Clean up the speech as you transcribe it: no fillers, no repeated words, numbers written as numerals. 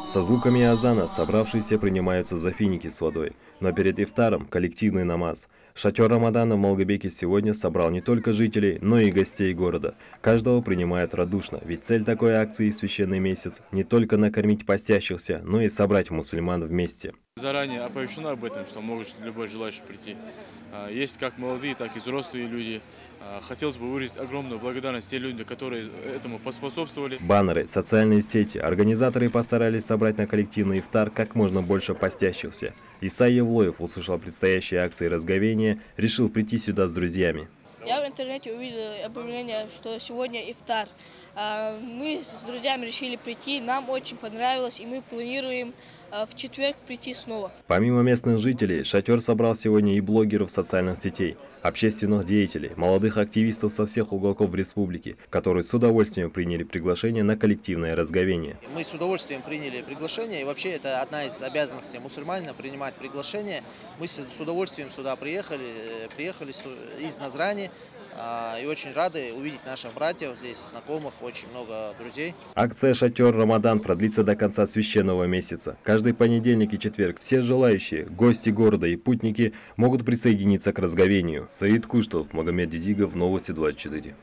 Со звуками азана собравшиеся принимаются за финики с водой, но перед ифтаром коллективный намаз. Шатер Рамадана в Малгобеке сегодня собрал не только жителей, но и гостей города. Каждого принимают радушно, ведь цель такой акции «Священный месяц» не только накормить постящихся, но и собрать мусульман вместе. Заранее оповещено об этом, что может любой желающий прийти. Есть как молодые, так и взрослые люди. Хотелось бы выразить огромную благодарность тем людям, которые этому поспособствовали. Баннеры, социальные сети, организаторы постарались собрать на коллективный ифтар как можно больше постящихся. Исай Евлоев услышал о предстоящей акции разговения, решил прийти сюда с друзьями. Я в интернете увидел объявление, что сегодня ифтар. Мы с друзьями решили прийти, нам очень понравилось, и мы планируем в четверг прийти снова. Помимо местных жителей, шатер собрал сегодня и блогеров социальных сетей, общественных деятелей, молодых активистов со всех уголков республики, которые с удовольствием приняли приглашение на коллективное разговение. Мы с удовольствием приняли приглашение, и вообще это одна из обязанностей мусульманина принимать приглашение. Мы с удовольствием сюда приехали из Назрани. И очень рады увидеть наших братьев здесь, знакомых, очень много друзей. Акция «Шатер Рамадан» продлится до конца священного месяца. Каждый понедельник и четверг все желающие, гости города и путники могут присоединиться к разговению. Саид Куштов, Магомед Дидигов, Новости 24.